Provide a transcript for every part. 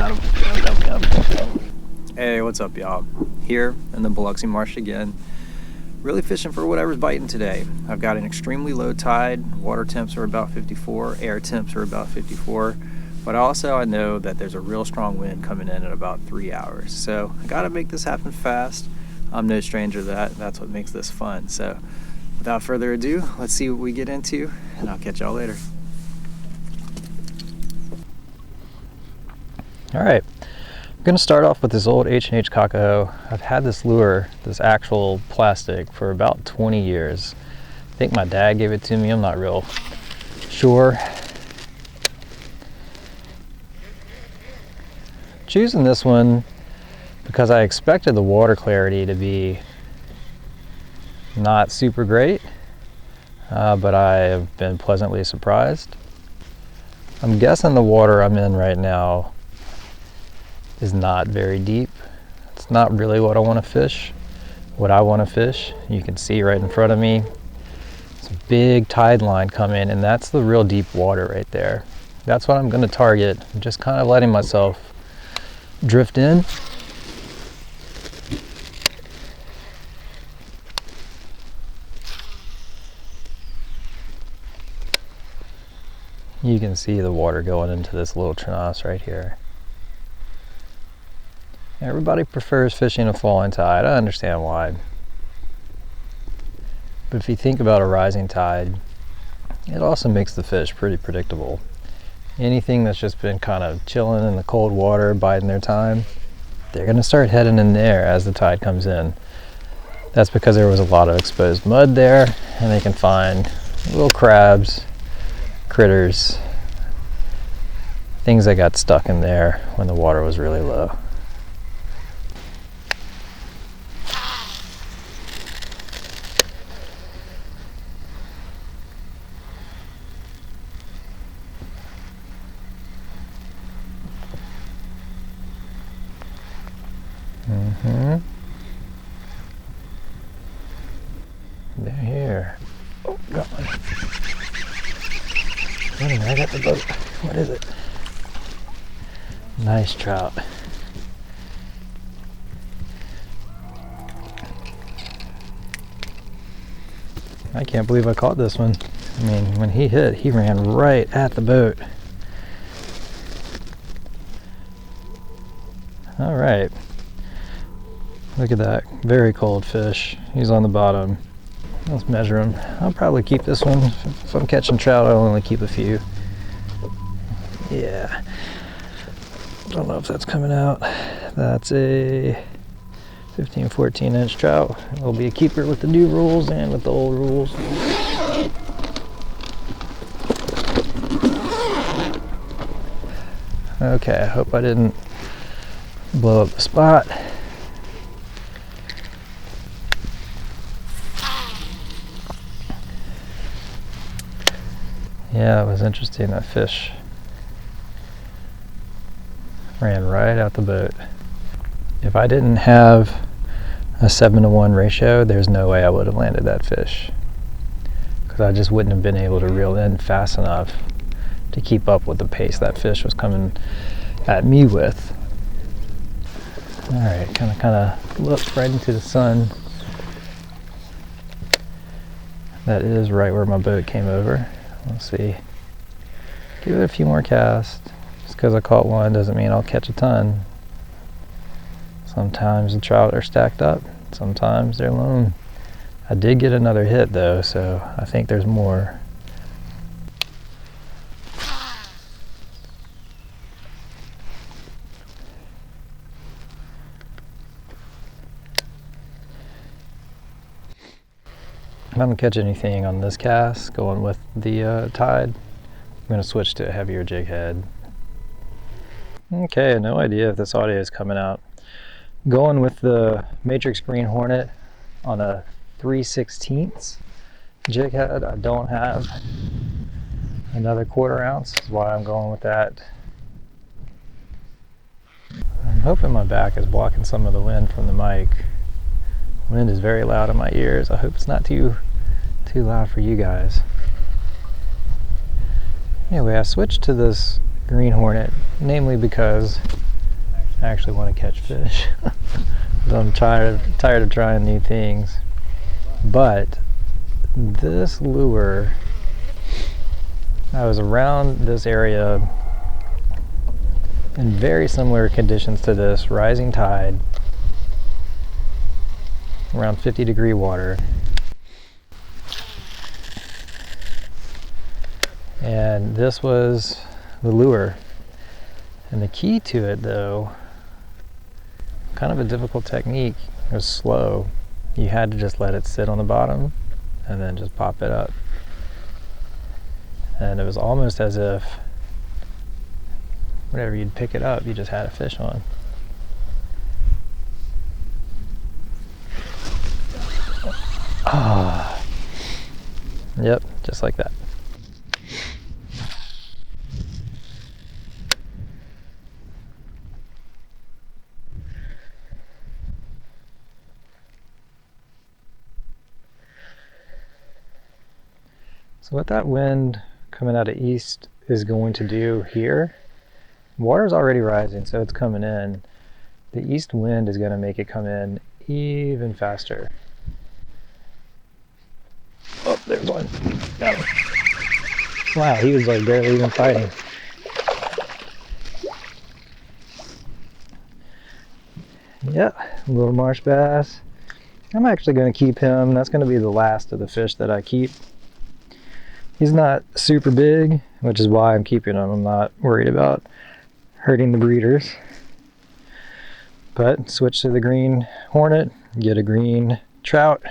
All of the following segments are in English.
Got him. Hey, what's up, y'all? Here in the Biloxi Marsh again. Really fishing for whatever's biting today. I've got an extremely low tide. Water temps are about 54. Air temps are about 54. But also I know that there's a real strong wind coming in about 3 hours. So I gotta make this happen fast. I'm no stranger to that. That's what makes this fun. So without further ado, let's see what we get into, and I'll catch y'all later. All right, I'm gonna start off with this old H&H Kakaho. I've had this lure, this actual plastic, for about 20 years. I think my dad gave it to me, I'm not real sure. Choosing this one because I expected the water clarity to be not super great, but I have been pleasantly surprised. I'm guessing the water I'm in right now is not very deep. It's not really what I want to fish. What I want to fish, you can see right in front of me, it's a big tide line coming, and that's the real deep water right there. That's what I'm going to target. I'm just kind of letting myself drift in. You can see the water going into this little trenasse right here. Everybody prefers fishing a falling tide. I understand why. But if you think about a rising tide, it also makes the fish pretty predictable. Anything that's just been kind of chilling in the cold water, biding their time, they're going to start heading in there as the tide comes in. That's because there was a lot of exposed mud there, and they can find little crabs, critters, things that got stuck in there when the water was really low. They're here. Oh, got one. Wait a minute, I got the boat. What is it? Nice trout. I can't believe I caught this one. I mean, when he hit, he ran right at the boat. All right. Look at that, very cold fish. He's on the bottom. Let's measure him. I'll probably keep this one. If I'm catching trout, I'll only keep a few. Yeah. Don't know if that's coming out. That's a 15, 14 inch trout. It'll be a keeper with the new rules and with the old rules. Okay, I hope I didn't blow up the spot. Yeah, it was interesting. That fish ran right out the boat. If I didn't have a 7-to-1 ratio, there's no way I would have landed that fish, because I just wouldn't have been able to reel in fast enough to keep up with the pace that fish was coming at me with. All right, kind of looked right into the sun. That is right where my boat came over. Let's see. Give it a few more casts. Just because I caught one doesn't mean I'll catch a ton. Sometimes the trout are stacked up. Sometimes they're lone. I did get another hit though, so I think there's more. If I don't catch anything on this cast going with the tide, I'm going to switch to a heavier jig head. Okay, no idea if this audio is coming out. Going with the Matrix Green Hornet on a 3/16 jig head. I don't have another 1/4 ounce, that's why I'm going with that. I'm hoping my back is blocking some of the wind from the mic. Wind is very loud in my ears. I hope it's not too loud for you guys. Anyway, I switched to this Green Hornet, namely because I actually want to catch fish. I'm tired of trying new things. But this lure, I was around this area in very similar conditions to this, rising tide, around 50-degree water. And this was the lure. And the key to it, though, kind of a difficult technique, it was slow. You had to just let it sit on the bottom and then just pop it up. And it was almost as if whenever you'd pick it up, you just had a fish on. Ah, yep, just like that. So what that wind coming out of east is going to do here, water's already rising, so it's coming in. The east wind is going to make it come in even faster. Oh, there's one. Got him. Wow, he was like barely even fighting. Yeah, a little marsh bass. I'm actually going to keep him. That's going to be the last of the fish that I keep. He's not super big, which is why I'm keeping him. I'm not worried about hurting the breeders. But switch to the green hornet, get a green trout.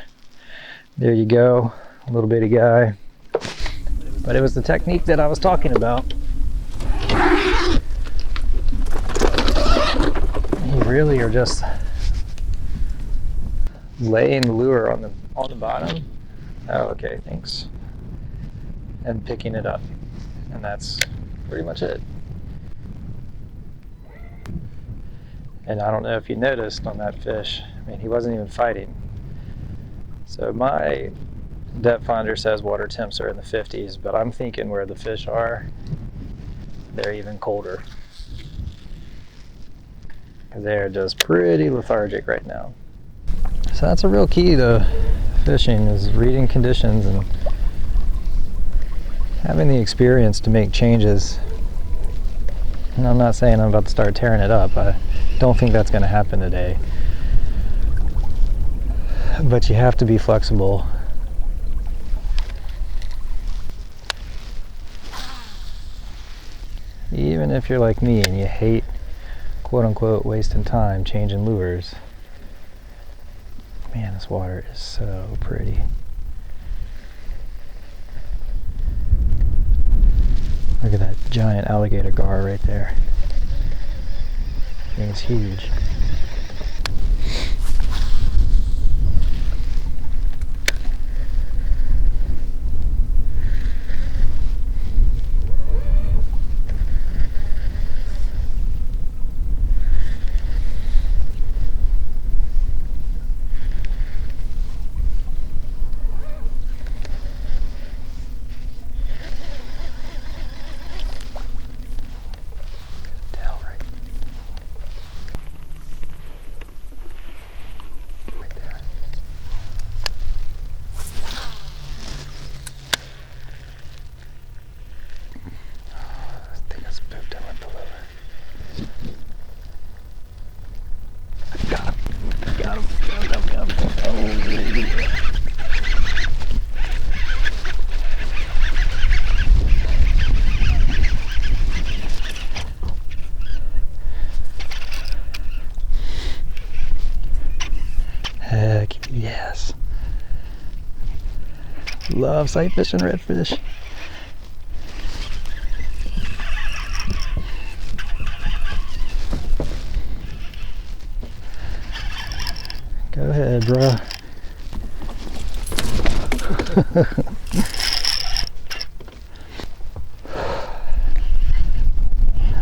There you go, a little bitty guy. But it was the technique that I was talking about. You really are just laying the lure on the bottom. Oh, okay, thanks. And picking it up, and that's pretty much it. And I don't know if you noticed on that fish, I mean, he wasn't even fighting. So my depth finder says water temps are in the 50s, but I'm thinking where the fish are, they're even colder. They're just pretty lethargic right now. So that's a real key to fishing, is reading conditions and having the experience to make changes. And I'm not saying I'm about to start tearing it up. I don't think that's going to happen today. But you have to be flexible. Even if you're like me and you hate, quote unquote, wasting time changing lures. Man, this water is so pretty. Look at that giant alligator gar right there. Thing's huge. Heck yes. Love sight fishing redfish. Go ahead, bro.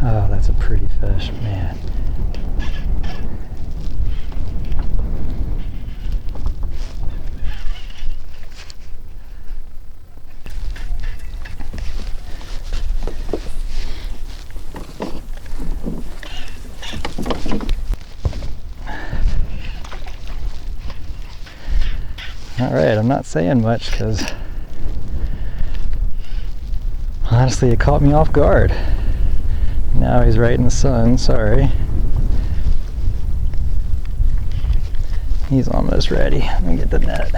Oh, that's a pretty fish, man. All right, I'm not saying much because honestly it caught me off guard. Now he's right in the sun, sorry. He's almost ready. Let me get the net.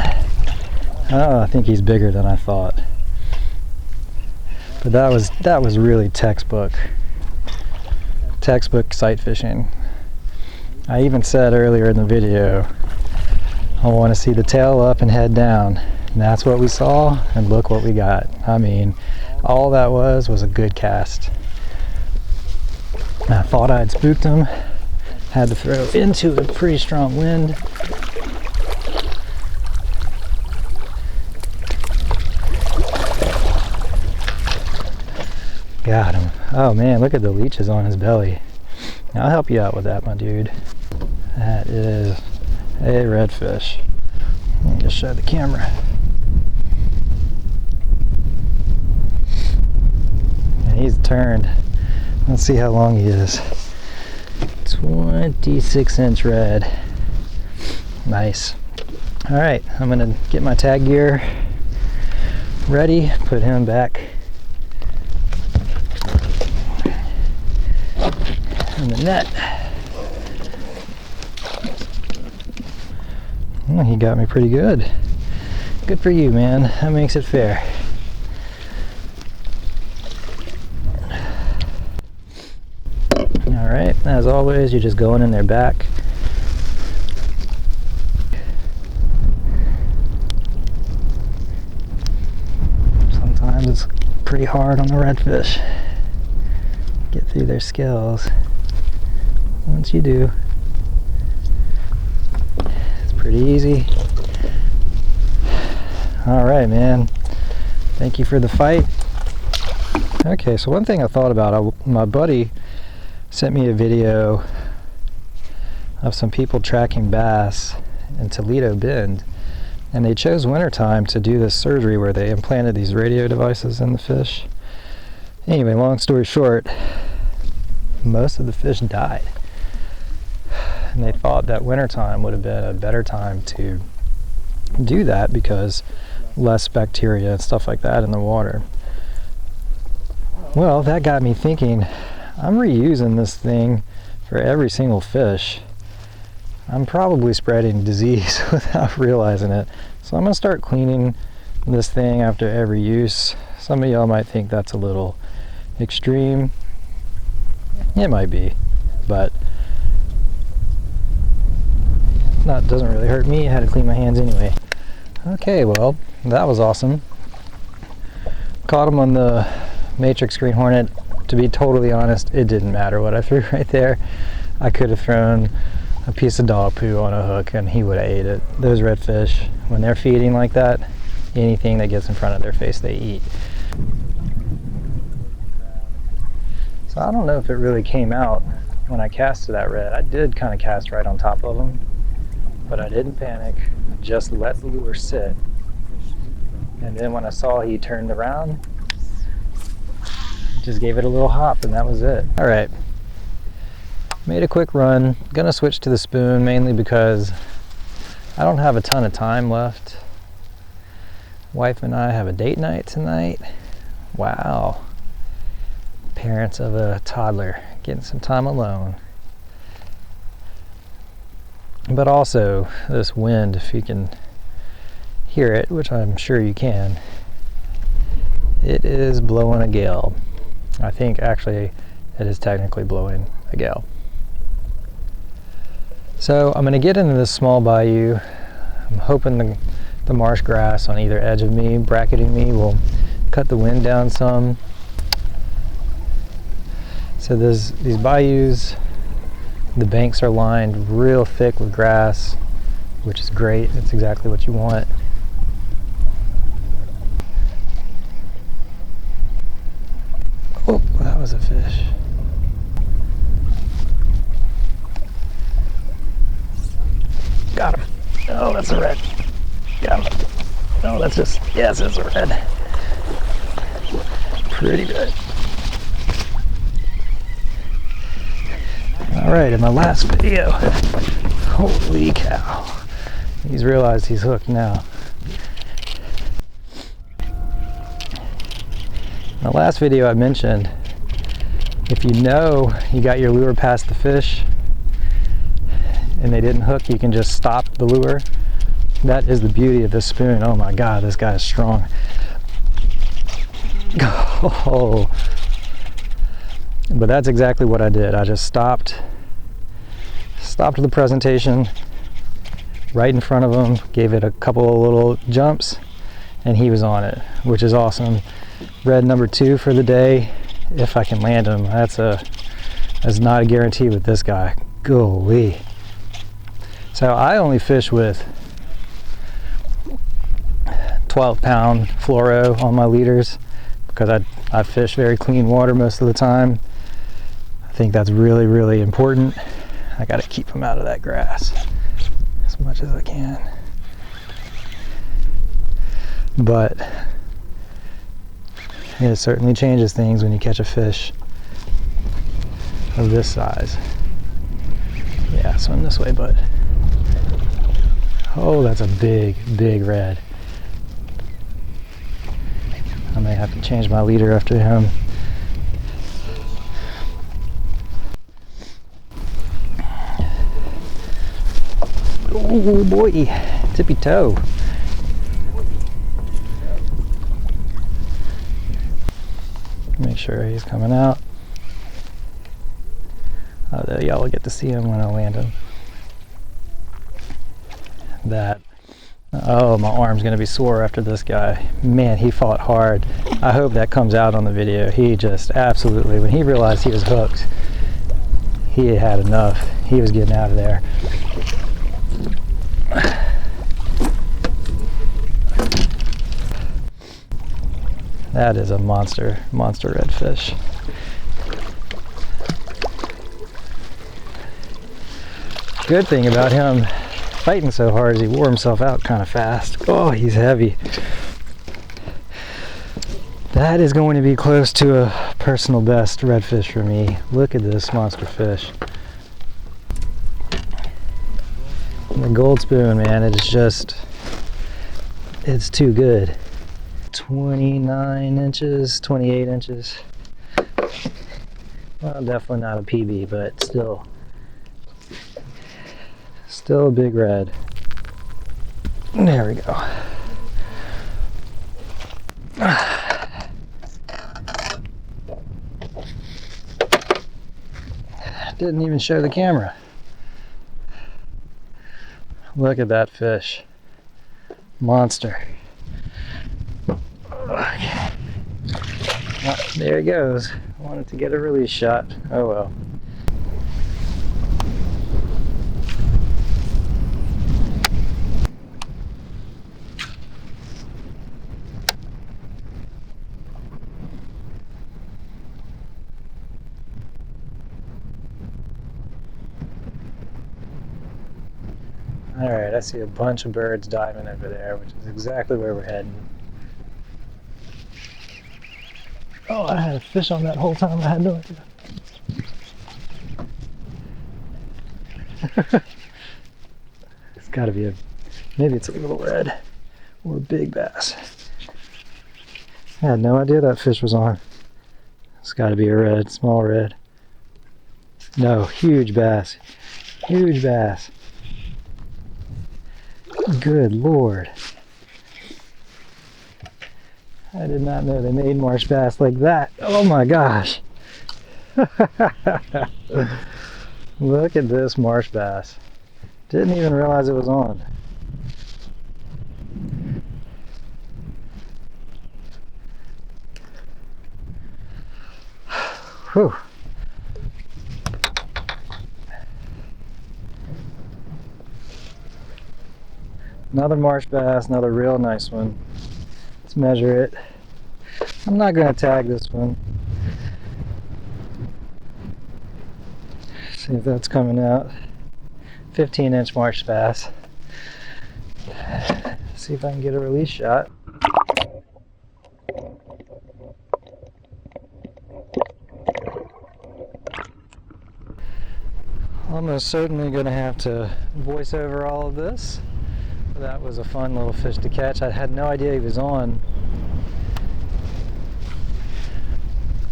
Oh, I think he's bigger than I thought. But that was really textbook sight fishing. I even said earlier in the video, I want to see the tail up and head down. And that's what we saw, and look what we got. I mean, all that was a good cast. I thought I'd spooked him. Had to throw into a pretty strong wind. Got him. Oh man, look at the leeches on his belly. I'll help you out with that, my dude. That is a redfish. Let me just show the camera. And he's turned. Let's see how long he is. 26-inch red. Nice. All right, I'm gonna get my tag gear ready, put him back in the net. Oh, he got me pretty good. Good for you, man. That makes it fair. All right, as always, you're just going in their back. Sometimes it's pretty hard on the redfish. Get through their scales. Once you do, it's pretty easy. All right, man. Thank you for the fight. Okay, so one thing I thought about, my buddy sent me a video of some people tracking bass in Toledo Bend, and they chose wintertime to do this surgery where they implanted these radio devices in the fish. Anyway, long story short, most of the fish died. And they thought that wintertime would have been a better time to do that because less bacteria and stuff like that in the water. Well, that got me thinking, I'm reusing this thing for every single fish. I'm probably spreading disease without realizing it. So I'm gonna start cleaning this thing after every use. Some of y'all might think that's a little extreme. It might be, but that doesn't really hurt me. I had to clean my hands anyway. Okay, well, that was awesome. Caught him on the Matrix Green Hornet. To be totally honest, it didn't matter what I threw right there. I could have thrown a piece of dog poo on a hook and he would have ate it. Those redfish, when they're feeding like that, anything that gets in front of their face, they eat. So I don't know if it really came out when I cast to that red. I did kind of cast right on top of him, but I didn't panic. I just let the lure sit. And then when I saw he turned around, just gave it a little hop and that was it. All right, made a quick run. Gonna switch to the spoon mainly because I don't have a ton of time left. Wife and I have a date night tonight. Wow. Parents of a toddler getting some time alone. But also this wind, if you can hear it, which I'm sure you can, it is blowing a gale. I think actually it is technically blowing a gale. So I'm going to get into this small bayou. I'm hoping the marsh grass on either edge of me, bracketing me, will cut the wind down some. So these bayous, the banks are lined real thick with grass, which is great. It's exactly what you want. Oh, that was a fish. Got him. Oh, that's a red. Got him. Oh, that's just, yes, it's a red. Pretty good. All right, in my last video, holy cow. He's realized he's hooked now. In the last video I mentioned, if you know you got your lure past the fish and they didn't hook, you can just stop the lure. That is the beauty of this spoon. Oh my God, this guy is strong. Oh. But that's exactly what I did. I just stopped the presentation right in front of him, gave it a couple of little jumps, and he was on it, which is awesome. Red number 2 for the day, if I can land him. That's not a guarantee with this guy. Golly. So I only fish with 12-pound fluoro on my leaders because I fish very clean water most of the time. I think that's really, really important. I got to keep them out of that grass as much as I can. But it certainly changes things when you catch a fish of this size. Yeah, swim this way, bud. Oh, that's a big, big red. I may have to change my leader after him. Oh boy, tippy toe. Make sure he's coming out. Oh, y'all will get to see him when I land him. Oh, my arm's gonna be sore after this guy. Man, he fought hard. I hope that comes out on the video. He just absolutely, when he realized he was hooked, he had enough. He was getting out of there. That is a monster redfish. Good thing about him fighting so hard is he wore himself out kind of fast. Oh, he's heavy. That is going to be close to a personal best redfish for me. Look at this monster fish. The gold spoon, man, it's too good. 29 inches, 28 inches. Well, definitely not a PB, but still a big red. There we go. Didn't even show the camera. Look at that fish. Monster. Okay. Oh, there he goes. I wanted to get a release shot. Oh well. Alright, I see a bunch of birds diving over there, which is exactly where we're heading. Oh, I had a fish on that whole time. I had no idea. It's got to be maybe it's a little red or a big bass. I had no idea that fish was on. It's got to be a red, small red. No, huge bass. Huge bass. Good Lord. I did not know they made marsh bass like that. Oh my gosh. Look at this marsh bass. Didn't even realize it was on. Whew. Another marsh bass, another real nice one. Let's measure it. I'm not going to tag this one. See if that's coming out. 15-inch marsh bass. See if I can get a release shot. Almost certainly going to have to voice over all of this. That was a fun little fish to catch. I had no idea he was on.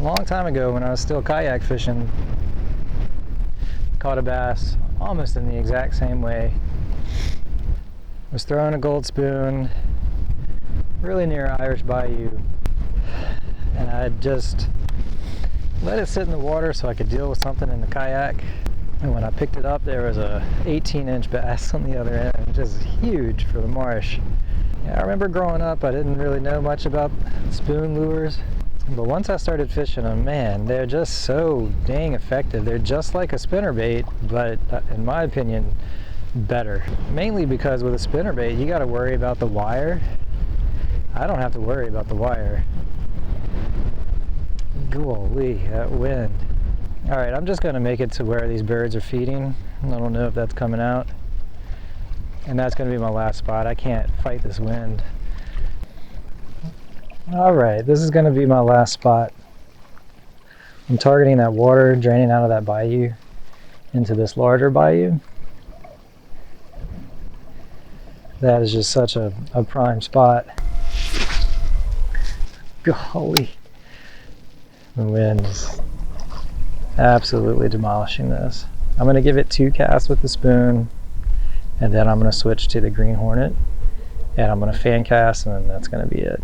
A long time ago when I was still kayak fishing, caught a bass almost in the exact same way. Was throwing a gold spoon really near Irish Bayou, and I had just let it sit in the water so I could deal with something in the kayak. And when I picked it up, there was a 18-inch bass on the other end, just huge for the marsh. Yeah, I remember growing up, I didn't really know much about spoon lures, but once I started fishing them, man, they're just so dang effective. They're just like a spinnerbait, but in my opinion, better. Mainly because with a spinnerbait, you got to worry about the wire. I don't have to worry about the wire. Golly, that wind. Alright, I'm just going to make it to where these birds are feeding. I don't know if that's coming out. And that's going to be my last spot. I can't fight this wind. Alright, this is going to be my last spot. I'm targeting that water draining out of that bayou into this larger bayou. That is just such a prime spot. Golly. The wind is absolutely demolishing this. I'm going to give it 2 casts with the spoon, and then I'm going to switch to the Green Hornet, and I'm going to fan cast, and then that's going to be it.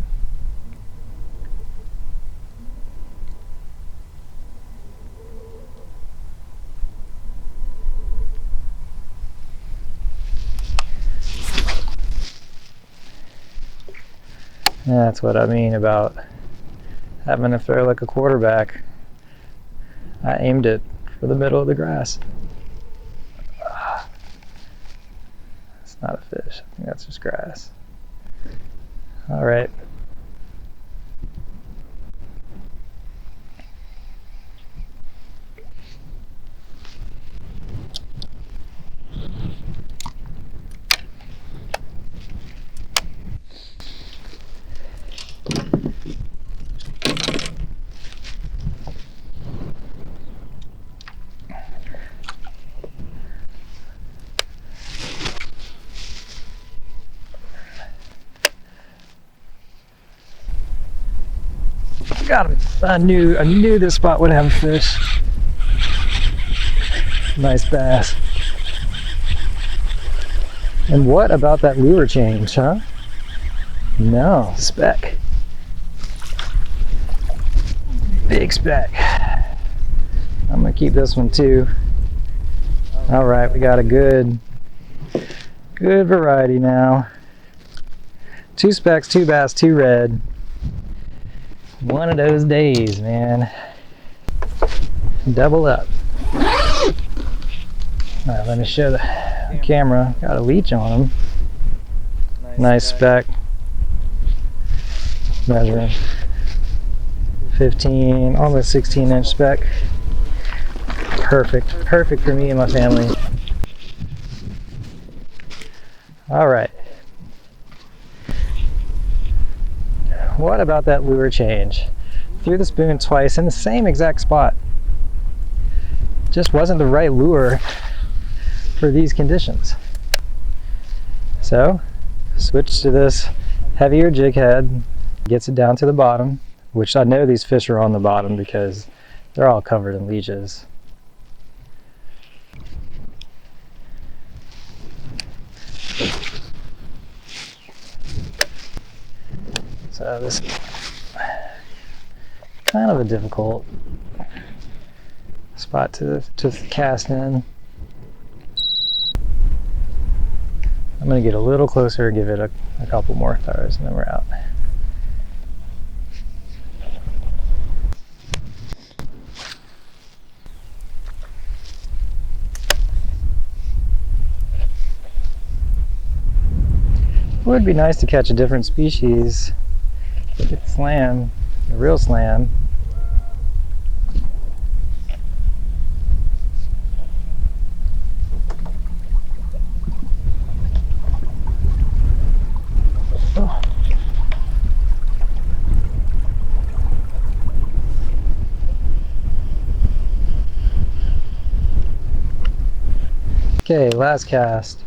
That's what I mean about having to throw like a quarterback. I aimed it for the middle of the grass. It's not a fish. I think that's just grass. All right. Got him. I knew this spot would have a fish. Nice bass. And what about that lure change, huh? No, speck. Big speck. I'm gonna keep this one too. All right, we got a good variety now. 2 specks, 2 bass, 2 red. One of those days, man. Double up. All right, let me show the camera. Got a leech on him. Nice speck. Measuring 15, almost 16-inch speck. Perfect. Perfect for me and my family. All right. What about that lure change? Threw the spoon twice in the same exact spot. Just wasn't the right lure for these conditions. So, switch to this heavier jig head, gets it down to the bottom, which I know these fish are on the bottom because they're all covered in leeches. So this is kind of a difficult spot to cast in. I'm going to get a little closer, give it a couple more throws, and then we're out. It would be nice to catch a different species. Get the slam, the real slam. Oh. Okay, last cast.